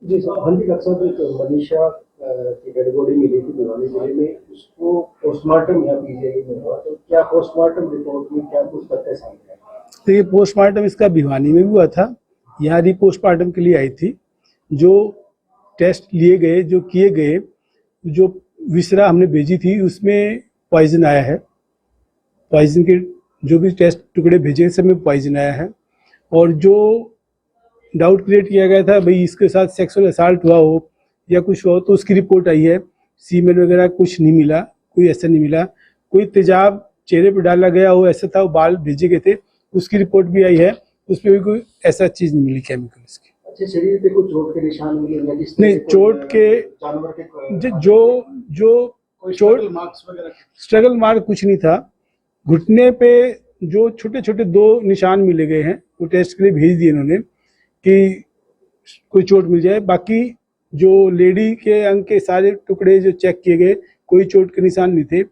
जी sir, हाँ जी doctor साहब, एक मनीषा की डेड बॉडी मिली थी भिवानी जिले में, उसको पोस्टमार्टम यहाँ पीजीआई में हुआ, तो क्या पोस्टमार्टम रिपोर्ट में क्या कुछ तथ्य सामने आए? तो ये पोस्टमार्टम इसका भिवानी में भी हुआ था, यहाँ भी पोस्टमार्टम के लिए आई थी। जो टेस्ट लिए गए, जो किए गए, जो विसरा हमने भेजी थी उसमें पॉइजन आया है। पॉइजन के जो भी टेस्ट टुकड़े भेजे सब में पॉइजन आया है। और जो डाउट क्रिएट किया गया था भाई इसके साथ सेक्सुअल असाल्ट हुआ हो या कुछ हो, तो उसकी रिपोर्ट आई है। सीमेन वगैरह कुछ नहीं मिला, कोई ऐसा नहीं मिला। कोई तेजाब चेहरे पर डाला गया हो ऐसा था, वो बाल भेजे गए थे, उसकी रिपोर्ट भी आई है, उसमें भी कोई ऐसा चीज नहीं मिली केमिकल इसकी। अच्छा, शरीर पे कुछ चोट के निशान मिले या किस तरह नहीं, के कोई, चोट के जानवर के जो जो चोट मार्क्स वगैरह? स्ट्रगल मार्क कुछ नहीं था। घुटने पे जो छोटे छोटे 2 निशान मिले गए हैं, वो टेस्ट के लिए भेज दिए इन्होंने कि कोई चोट मिल जाए। बाकी जो लेडी के अंग के सारे टुकड़े जो चेक किए गए, कोई चोट के निशान नहीं थे।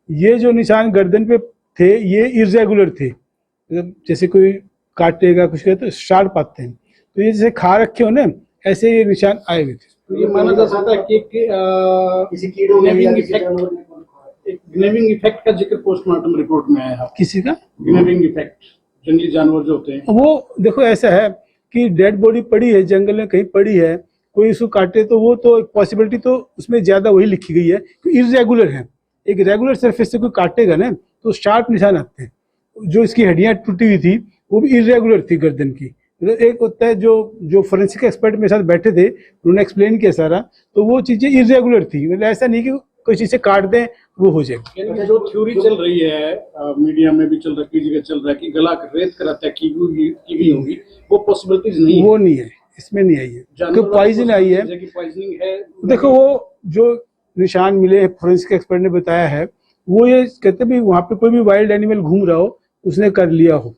ये जो निशान गर्दन पे थे ये इरेगुलर थे, मतलब जैसे कोई काटेगा कुछ करे तो शार्प आते हैं, तो ये जैसे खा रखे हो ना, ऐसे ये निशान आए हुए थे। तो ये माना जा सकता है कि किसी कीड़ों ने या किसी जानवर ने ग्नेविंग इफेक्ट का जिक्र पोस्टमार्टम रिपोर्ट में आया है। किसी का ग्नेविंग इफेक्ट, जंगली जानवर जो होते हैं वो देखो ऐसा है कि डेड बॉडी पड़ी है जंगल में कहीं पड़ी है, कोई इसको काटे तो वो तो पॉसिबिलिटी तो उसमें ज्यादा वही लिखी गई है कि इरेगुलर है। एक रेगुलर सरफेस से कोई काटेगा ना तो शार्प निशान आते हैं। जो इसकी हड्डियां टूटी हुई थी वो भी इरेगुलर थी गर्दन की। मतलब एक होता है जो जो फोरेंसिक एक्सपर्ट मेरे साथ बैठे थे उन्होंने एक्सप्लेन किया सारा, तो वो चीजें इरेगुलर थी। मतलब ऐसा नहीं कि कोई चीज से काट दें वो हो जाएगा। यानी जो थ्योरी चल रही है मीडिया में भी चल रहा है, कई जगह चल रहा है कि गला रेत कर हत्या की गई होगी, वो पॉसिबिलिटीज नहीं वो नहीं है, इसमें नहीं आई है, क्योंकि पॉइजन आई है। पॉइजनिंग है। देखो वो जो निशान मिले फोरेंसिक एक्सपर्ट ने बताया है, वो ये कहते भी वहां पे कोई भी वाइल्ड एनिमल घूम रहा हो उसने कर लिया हो।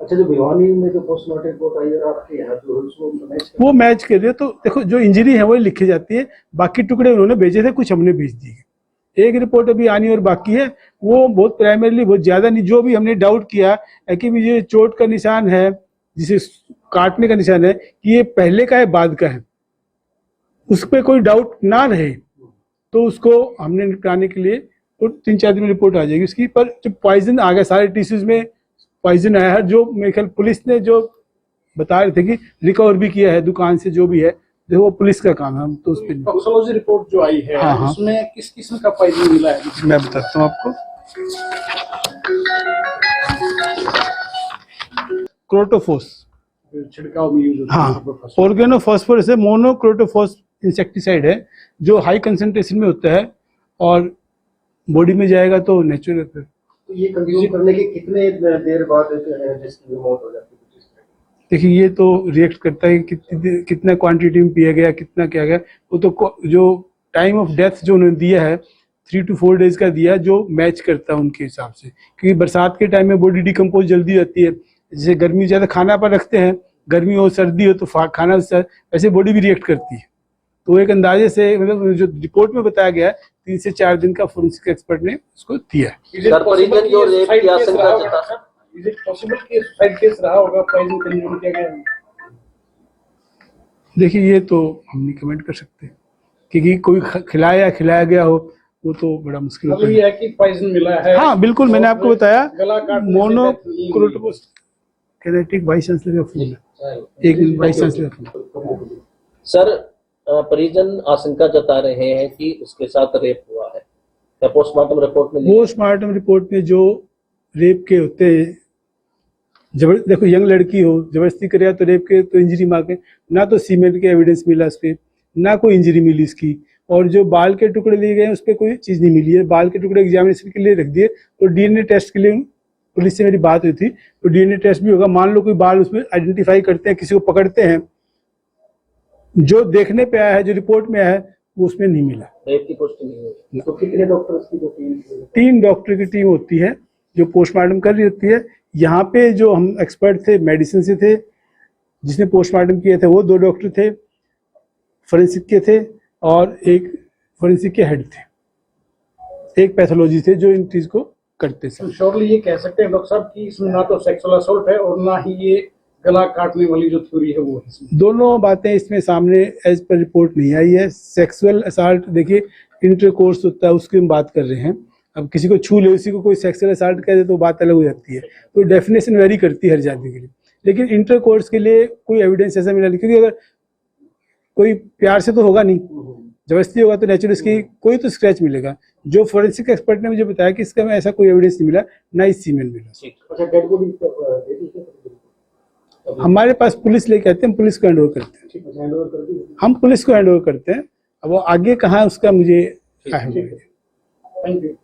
अच्छा, जो भिवानी में जो पोस्टमार्टम रिपोर्ट आई और आपके यहाँ जो वो मैच कर रहे, तो देखो जो इंजरी है वही लिखी जाती है, बाकी टुकड़े उन्होंने भेजे थे, कुछ हमने भेज दिए। एक रिपोर्ट अभी आनी और बाकी है, वो बहुत प्राइमरीली बहुत ज्यादा नहीं। जो भी हमने डाउट किया है कि ये चोट का निशान है, जिसे काटने का निशान है, कि ये पहले का है बाद का है, उस पर कोई डाउट ना रहे तो उसको हमने निपटाने के लिए, तो 3-4 दिन में रिपोर्ट आ जाएगी उसकी। पर जो पॉइजन आ गया सारे टिश्यूज में पॉइजन आया है, जो मेरे ख्याल पुलिस ने जो बता रहे थे कि रिकवर भी किया है दुकान से, जो भी है देखो वो पुलिस का काम है, हम तो उस पर। टॉक्सिकोलॉजी रिपोर्ट जो आई है हाँ, उसमें किस किस्म का पॉइजन मिला है मैं बताता हूँ आपको। क्रोटोफोस, छिड़काव में यूज होता है। हाँ, ऑर्गेनोफॉस्फोरस है, मोनोक्रोटोफॉस इंसेक्टिसाइड है जो हाई कंसेंट्रेशन में होता है और बॉडी में जाएगा तो नेचुरल। तो ये कंज्यूम करने के कितने देर बाद जिसकी मौत हो जाती है? देखिए ये तो रिएक्ट करता है कि कितना क्वांटिटी में पिया गया, कितना क्या गया। वो तो जो टाइम ऑफ डेथ जो उन्होंने दिया है 3 to 4 डेज का दिया, जो मैच करता है उनके हिसाब से, क्योंकि बरसात के टाइम में बॉडी डिकम्पोज जल्दी जाती है। जैसे गर्मी ज़्यादा खाना पर रखते हैं, गर्मी हो सर्दी हो तो खाना वैसे बॉडी भी रिएक्ट करती है। तो एक अंदाजे से मतलब जो रिपोर्ट में बताया गया है 3 से 4 दिन का फोरेंसिक एक्सपर्ट ने उसको दिया है। देखिए ये तो हम नहीं कमेंट कर सकते, क्योंकि कोई खिलाया गया हो वो तो बड़ा मुश्किल होता है कि पॉइजन मिला है। हाँ बिल्कुल, मैंने आपको बताया मोनोक्रोटोफॉस कैनेटिक वाइस चांसलर का फोन है, एक वाइस चांसलर फोन। सर, परिजन आशंका जता रहे हैं कि उसके साथ रेप हुआ है, क्या पोस्टमार्टम रिपोर्ट में जो रेप के होते हैं, देखो यंग लड़की हो जबरदस्ती करे तो रेप के तो इंजरी मार के, ना तो सीमेंट के एविडेंस मिला उस पर, ना कोई इंजरी मिली इसकी। और जो बाल के टुकड़े लिए गए उस पर कोई चीज़ नहीं मिली है। बाल के टुकड़े एग्जामिनेशन के लिए रख दिए, तो डीएनए टेस्ट के लिए पुलिस से मेरी बात हुई थी, तो डीएनए टेस्ट भी होगा। मान लो कोई बाल उसमें आइडेंटिफाई करते हैं, किसी को पकड़ते हैं, जो देखने पे आया है, जो रिपोर्ट में आया है वो उसमें नहीं मिला। रेप की पुष्टि नहीं हुई। तो कितने डॉक्टर्स की जो टीम? 3 डॉक्टर की टीम होती है जो पोस्टमार्टम कर रही होती है। यहाँ पे जो हम एक्सपर्ट थे मेडिसिन से थे, जिसने पोस्टमार्टम किए थे वो 2 डॉक्टर थे फोरेंसिक के थे, और एक फोरेंसिक के हेड थे, एक पैथोलॉजी थे जो इन चीज को करते थे। श्योरली ये कह सकते हैं डॉक्टर साहब कि इसमें ना तो सेक्सुअल असॉल्ट है और ना ही ये गला काटने वाली जो थ्योरी है वो है इसमें। दोनों बातें इसमें सामने एज पर रिपोर्ट नहीं आई है। सेक्सुअल असाल्ट देखिए इंटरकोर्स होता है, उसकी हम बात कर रहे हैं। अब किसी को छू ले, उसी को कोई सेक्सुअल असाल्ट कह दे तो बात अलग हो जाती है। तो डेफिनेशन वेरी करती है हर जाति के लिए, लेकिन इंटरकोर्स के लिए कोई एविडेंस ऐसा मिला नहीं, क्योंकि अगर कोई प्यार से तो होगा नहीं, जबरदस्ती होगा तो नेचुरल इसकी कोई तो स्क्रैच मिलेगा। जो फोरेंसिक एक्सपर्ट ने मुझे बताया कि इसका में ऐसा कोई एविडेंस नहीं मिला, ना ही सीमेन मिला। ठीक। अच्छा, डेड बॉडी दे दी क्या? हमारे पास पुलिस लेके आते हैं, हम पुलिस को हैंड ओवर करते हैं। ठीक है, हैंड ओवर कर दी। हम पुलिस को हैंड ओवर करते हैं। अब वो आगे कहाँ है उसका मुझे थैंक यू।